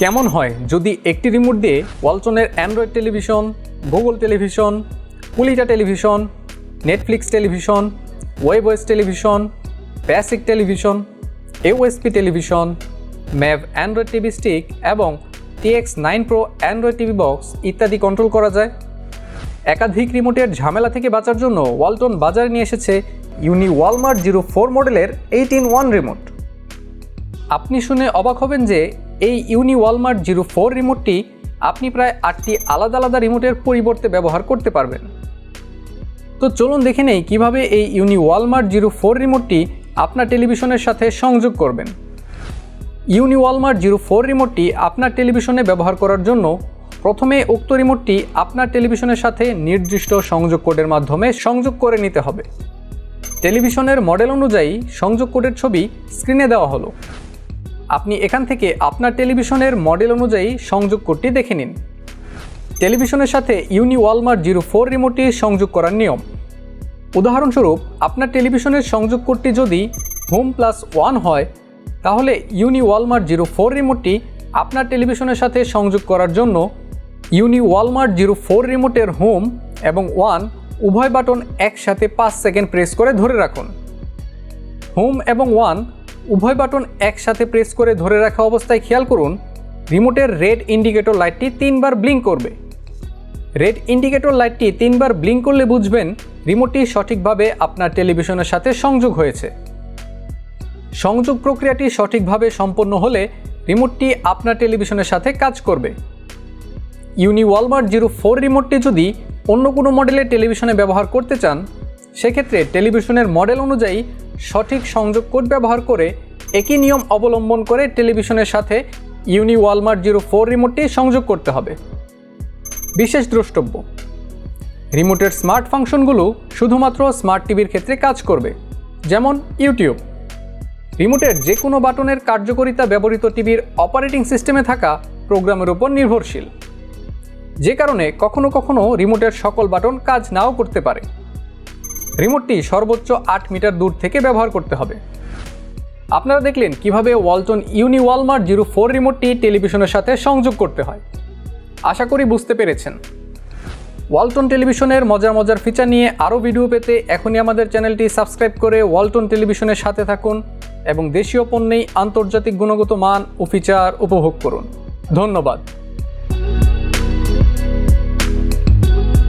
কেমন হয় যদি একটি রিমোট দিয়ে ওয়ালটনের অ্যান্ড্রয়েড টেলিভিশন, গুগল টেলিভিশন, কুলিটা টেলিভিশন, নেটফ্লিক্স টেলিভিশন, ওয়েবওয়েস television, basic television, AOSP television, ম্যাভ অ্যান্ড্রয়েড টিভি স্টিক এবং TX9 Pro Android TV box ইত্যাদি কন্ট্রোল করা যায়। একাধিক রিমোটের ঝামেলা থেকে বাঁচার জন্য ওয়ালটন বাজারে নিয়ে এসেছে UNIWALMAR 04 মডেলের 8-in-1 রিমোট। আপনি শুনে অবাক হবেন যে এই UNIWALMAR 04 রিমোটটি আপনি প্রায় 8টি আলাদা আলাদা রিমোটের পরিবর্তে ব্যবহার করতে পারবেন। তো চলুন দেখে নেই কীভাবে এই UNIWALMAR 04 রিমোটটি আপনার টেলিভিশনের সাথে সংযোগ করবেন। UNIWALMAR 04 রিমোটটি আপনার টেলিভিশনে ব্যবহার করার জন্য প্রথমে উক্ত রিমোটটি আপনার টেলিভিশনের সাথে নির্দিষ্ট সংযোগ কোডের মাধ্যমে সংযোগ করে নিতে হবে। টেলিভিশনের মডেল অনুযায়ী সংযোগ কোডের ছবি স্ক্রিনে দেওয়া হলো। আপনি এখান থেকে আপনার টেলিভিশনের মডেল অনুযায়ী সংযোগ কোডটি দেখে নিন। টেলিভিশনের সাথে UNIWALMAR 04 রিমোটটি সংযোগ করার নিয়ম। উদাহরণস্বরূপ আপনার টেলিভিশনের সংযোগ কোডটি যদি Home+1 হয়, তাহলে UNIWALMAR 04 রিমোটটি আপনার টেলিভিশনের সাথে সংযোগ করার জন্য UNIWALMAR 04 রিমোটের হোম এবং 1 উভয় বাটন একসাথে 5 সেকেন্ড প্রেস করে ধরে রাখুন। হোম এবং 1 উভয় বাটন একসাথে প্রেস করে ধরে রাখা অবস্থায় খেয়াল করুন রিমোটের রেড ইন্ডিকেটর লাইটটি 3 বার ব্লিঙ্ক করবে। রেড ইন্ডিকেটর লাইটটি 3 বার ব্লিঙ্ক করলে বুঝবেন রিমোটটি সঠিকভাবে আপনার টেলিভিশনের সাথে সংযোগ হয়েছে। সংযোগ প্রক্রিয়াটি সঠিকভাবে সম্পন্ন হলে রিমোটটি আপনার টেলিভিশনের সাথে কাজ করবে। UNIWALMAR 04 রিমোটটি যদি অন্য কোনো মডেলের টেলিভিশনে ব্যবহার করতে চান, সেক্ষেত্রে টেলিভিশনের মডেল অনুযায়ী সঠিক সংযোগ কোড ব্যবহার করে একই নিয়ম অবলম্বন করে টেলিভিশনের সাথে UNIWALMAR 04 রিমোটটি সংযোগ করতে হবে। বিশেষ দ্রষ্টব্য: রিমোটের স্মার্ট ফাংশনগুলো শুধুমাত্র স্মার্ট টিভির ক্ষেত্রে কাজ করবে, যেমন ইউটিউব। রিমোটের যে কোনো বাটনের কার্যকারিতা ব্যবহৃত টিভির অপারেটিং সিস্টেমে থাকা প্রোগ্রামের উপর নির্ভরশীল, যে কারণে কখনো কখনো রিমোটের সকল বাটন কাজ নাও করতে পারে। রিমোটটি সর্বোচ্চ 8 মিটার দূর থেকে ব্যবহার করতে হবে। আপনারা দেখলেন কিভাবে ওয়ালটন UNIWALMAR 04 রিমোটটি টেলিভিশনের সাথে সংযোগ করতে হয়। আশা করি বুঝতে পেরেছেন। ওয়ালটন টেলিভিশনের মজার মজার ফিচার নিয়ে আরও ভিডিও পেতে এখনই আমাদের চ্যানেলটি সাবস্ক্রাইব করে ওয়ালটন টেলিভিশনের সাথে থাকুন এবং দেশীয় পণ্যেই আন্তর্জাতিক গুণগত মান ও ফিচার উপভোগ করুন। ধন্যবাদ।